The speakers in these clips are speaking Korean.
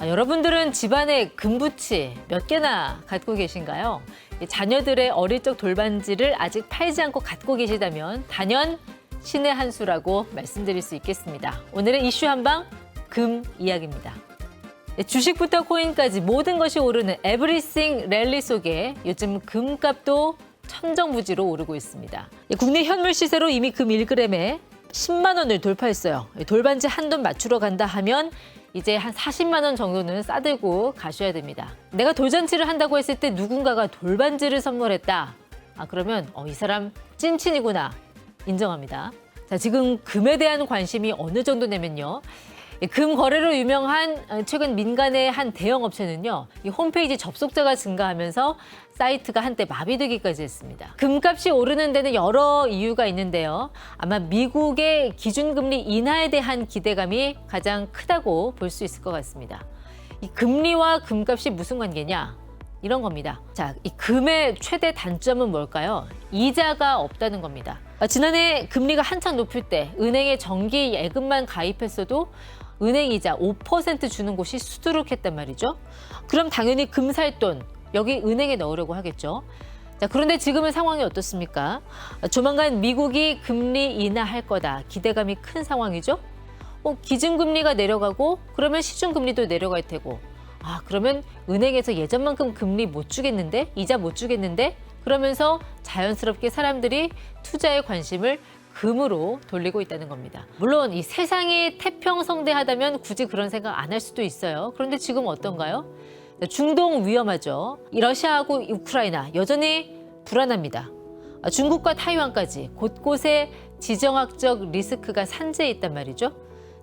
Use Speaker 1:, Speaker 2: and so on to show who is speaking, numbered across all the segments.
Speaker 1: 여러분들은 집안에 금붙이 몇 개나 갖고 계신가요? 자녀들의 어릴 적 돌반지를 아직 팔지 않고 갖고 계시다면 단연 신의 한 수라고 말씀드릴 수 있겠습니다. 오늘의 이슈 한방 금 이야기입니다. 주식부터 코인까지 모든 것이 오르는 에브리싱 랠리 속에 요즘 금값도 천정부지로 오르고 있습니다. 국내 현물 시세로 이미 금 1g에 10만 원을 돌파했어요. 돌반지 한돈 맞추러 간다 하면 이제 한 40만 원 정도는 싸들고 가셔야 됩니다. 내가 돌잔치를 한다고 했을 때 누군가가 돌반지를 선물했다. 그러면 이 사람 찐친이구나 인정합니다. 자, 지금 금에 대한 관심이 어느 정도냐면요. 금 거래로 유명한 최근 민간의 한 대형 업체는요. 이 홈페이지 접속자가 증가하면서 사이트가 한때 마비되기까지 했습니다. 금값이 오르는 데는 여러 이유가 있는데요. 아마 미국의 기준금리 인하에 대한 기대감이 가장 크다고 볼 수 있을 것 같습니다. 이 금리와 금값이 무슨 관계냐? 이런 겁니다. 자, 이 금의 최대 단점은 뭘까요? 이자가 없다는 겁니다. 지난해 금리가 한참 높을 때 은행에 정기 예금만 가입했어도 은행 이자 5% 주는 곳이 수두룩했단 말이죠. 그럼 당연히 금 살 돈 여기 은행에 넣으려고 하겠죠. 자, 그런데 지금의 상황이 어떻습니까? 조만간 미국이 금리 인하할 거다. 기대감이 큰 상황이죠. 기준금리가 내려가고 그러면 시중금리도 내려갈 테고 그러면 은행에서 예전만큼 금리 못 주겠는데? 이자 못 주겠는데? 그러면서 자연스럽게 사람들이 투자에 관심을 금으로 돌리고 있다는 겁니다. 물론 이 세상이 태평성대하다면 굳이 그런 생각 안 할 수도 있어요. 그런데 지금 어떤가요? 중동 위험하죠. 이 러시아하고 우크라이나 여전히 불안합니다. 중국과 타이완까지 곳곳에 지정학적 리스크가 산재해 있단 말이죠.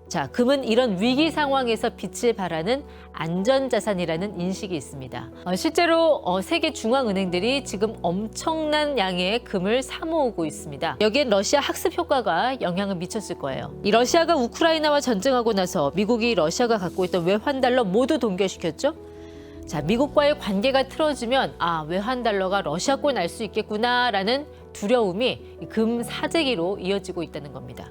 Speaker 1: 자, 금은 이런 위기 상황에서 빛을 발하는 안전자산이라는 인식이 있습니다. 실제로 세계 중앙은행들이 지금 엄청난 양의 금을 사모으고 있습니다. 여기엔 러시아 학습 효과가 영향을 미쳤을 거예요. 이 러시아가 우크라이나와 전쟁하고 나서 미국이 러시아가 갖고 있던 외환달러 모두 동결시켰죠. 자, 미국과의 관계가 틀어지면 외환달러가 러시아권 날 수 있겠구나라는 두려움이 금 사재기로 이어지고 있다는 겁니다.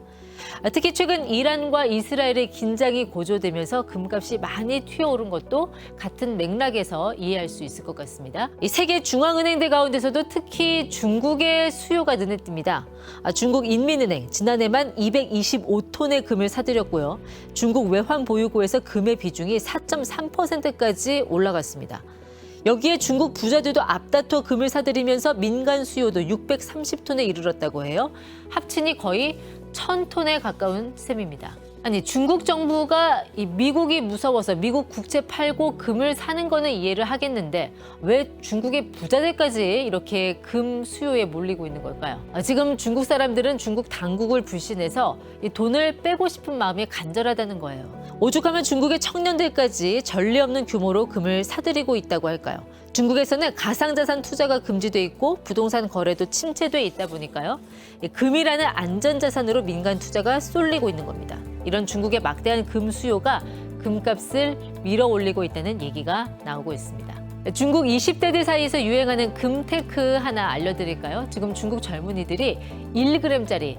Speaker 1: 특히 최근 이란과 이스라엘의 긴장이 고조되면서 금값이 많이 튀어오른 것도 같은 맥락에서 이해할 수 있을 것 같습니다. 이 세계 중앙은행들 가운데서도 특히 중국의 수요가 눈에 띕니다. 중국 인민은행 지난해만 225톤의 금을 사들였고요. 중국 외환보유고에서 금의 비중이 4.3%까지 올라갔습니다. 여기에 중국 부자들도 앞다퉈 금을 사들이면서 민간 수요도 630톤에 이르렀다고 해요. 합치니 거의 1000톤에 가까운 셈입니다. 아니, 중국 정부가 이 미국이 무서워서 미국 국채 팔고 금을 사는 거는 이해를 하겠는데 왜 중국의 부자들까지 이렇게 금 수요에 몰리고 있는 걸까요? 지금 중국 사람들은 중국 당국을 불신해서 이 돈을 빼고 싶은 마음이 간절하다는 거예요. 오죽하면 중국의 청년들까지 전례 없는 규모로 금을 사들이고 있다고 할까요? 중국에서는 가상자산 투자가 금지돼 있고 부동산 거래도 침체돼 있다 보니까요. 금이라는 안전자산으로 민간 투자가 쏠리고 있는 겁니다. 이런 중국의 막대한 금 수요가 금값을 밀어 올리고 있다는 얘기가 나오고 있습니다. 중국 20대들 사이에서 유행하는 금테크 하나 알려드릴까요? 지금 중국 젊은이들이 1g짜리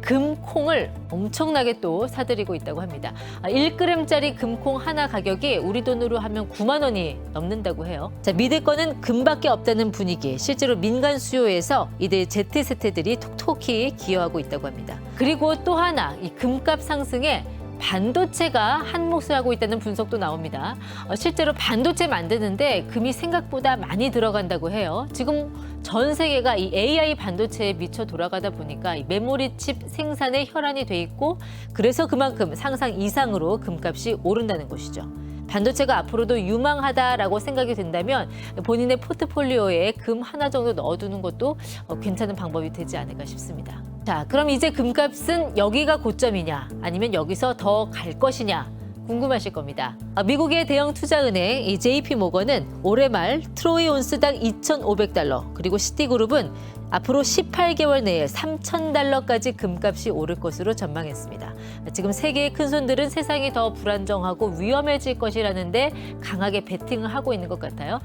Speaker 1: 금콩을 엄청나게 또 사들이고 있다고 합니다. 1g짜리 금콩 하나 가격이 우리 돈으로 하면 9만 원이 넘는다고 해요. 자, 믿을 거는 금밖에 없다는 분위기. 실제로 민간 수요에서 이들 Z세대들이 톡톡히 기여하고 있다고 합니다. 그리고 또 하나, 이 금값 상승에 반도체가 한 몫을 하고 있다는 분석도 나옵니다. 실제로 반도체 만드는데 금이 생각보다 많이 들어간다고 해요. 지금 전 세계가 이 AI 반도체에 미쳐 돌아가다 보니까 이 메모리 칩 생산에 혈안이 돼 있고 그래서 그만큼 상상 이상으로 금값이 오른다는 것이죠. 반도체가 앞으로도 유망하다라고 생각이 된다면 본인의 포트폴리오에 금 하나 정도 넣어두는 것도 괜찮은 방법이 되지 않을까 싶습니다. 자, 그럼 이제 금값은 여기가 고점이냐 아니면 여기서 더 갈 것이냐 궁금하실 겁니다. 미국의 대형 투자은행 이 JP모건은 올해 말 트로이 온스당 2,500달러 그리고 시티그룹은 앞으로 18개월 내에 3,000달러까지 금값이 오를 것으로 전망했습니다. 지금 세계의 큰손들은 세상이 더 불안정하고 위험해질 것이라는데 강하게 베팅을 하고 있는 것 같아요.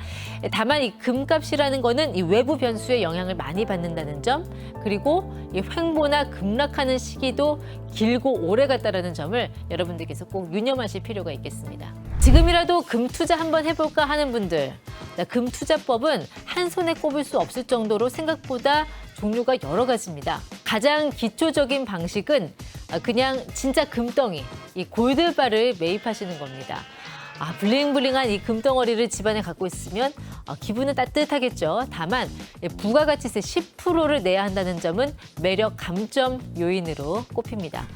Speaker 1: 다만 이 금값이라는 거는 이 외부 변수의 영향을 많이 받는다는 점, 그리고 이 횡보나 급락하는 시기도 길고 오래 갔다라는 점을 여러분들께서 꼭 유념하실 필요가 있겠습니다. 지금이라도 금 투자 한번 해볼까 하는 분들, 금 투자법은 한 손에 꼽을 수 없을 정도로 생각보다 종류가 여러 가지입니다. 가장 기초적인 방식은 그냥 진짜 금덩이, 이 골드바를 매입하시는 겁니다. 블링블링한 이 금덩어리를 집안에 갖고 있으면 기분은 따뜻하겠죠. 다만 부가가치세 10%를 내야 한다는 점은 매력 감점 요인으로 꼽힙니다.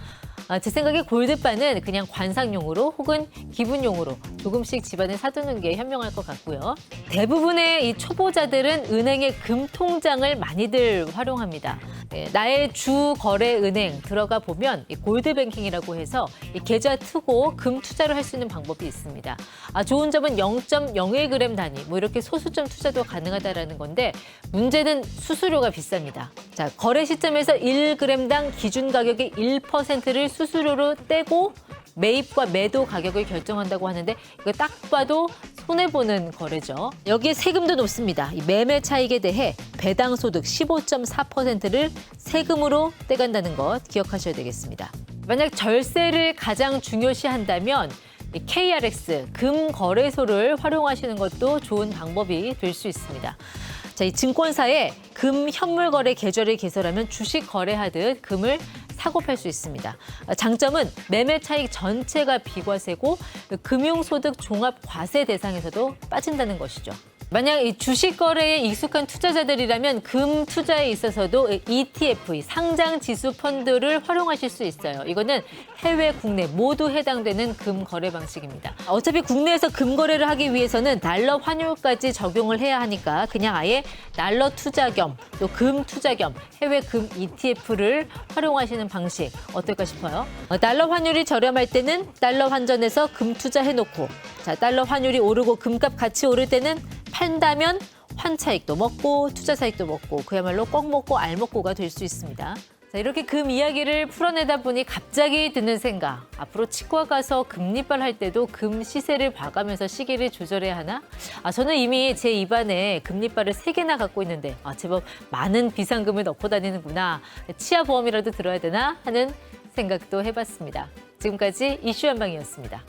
Speaker 1: 제 생각에 골드바는 그냥 관상용으로 혹은 기분용으로 조금씩 집안에 사두는 게 현명할 것 같고요. 대부분의 이 초보자들은 은행의 금통장을 많이들 활용합니다. 나의 주 거래 은행 들어가 보면 이 골드뱅킹이라고 해서 이 계좌 트고 금 투자를 할 수 있는 방법이 있습니다. 좋은 점은 0.01g 단위, 뭐 이렇게 소수점 투자도 가능하다라는 건데 문제는 수수료가 비쌉니다. 자, 거래 시점에서 1g당 기준 가격의 1%를 수수료로 떼고 매입과 매도 가격을 결정한다고 하는데 이거 딱 봐도 손해보는 거래죠. 여기에 세금도 높습니다. 이 매매 차익에 대해 배당 소득 15.4%를 세금으로 떼간다는 것 기억하셔야 되겠습니다. 만약 절세를 가장 중요시한다면 이 KRX 금거래소를 활용하시는 것도 좋은 방법이 될 수 있습니다. 자, 이 증권사에 금 현물 거래 계좌를 개설하면 주식 거래하듯 금을 사고 팔 수 있습니다. 장점은 매매 차익 전체가 비과세고 금융소득 종합과세 대상에서도 빠진다는 것이죠. 만약 이 주식 거래에 익숙한 투자자들이라면 금 투자에 있어서도 ETF, 상장 지수 펀드를 활용하실 수 있어요. 이거는 해외, 국내 모두 해당되는 금 거래 방식입니다. 어차피 국내에서 금 거래를 하기 위해서는 달러 환율까지 적용을 해야 하니까 그냥 아예 달러 투자 겸 또 금 투자 겸 해외 금 ETF를 활용하시는 방식 어떨까 싶어요. 달러 환율이 저렴할 때는 달러 환전해서 금 투자해놓고, 자, 달러 환율이 오르고 금값 같이 오를 때는 판다면 환차익도 먹고 투자 사익도 먹고 그야말로 꼭 먹고 알 먹고가 될 수 있습니다. 자, 이렇게 금 이야기를 풀어내다 보니 갑자기 드는 생각. 앞으로 치과 가서 금리빨 할 때도 금 시세를 봐가면서 시기를 조절해야 하나? 저는 이미 제 입안에 금리빨을 3개나 갖고 있는데 제법 많은 비상금을 넣고 다니는구나. 치아 보험이라도 들어야 되나 하는 생각도 해봤습니다. 지금까지 이슈 한방이었습니다.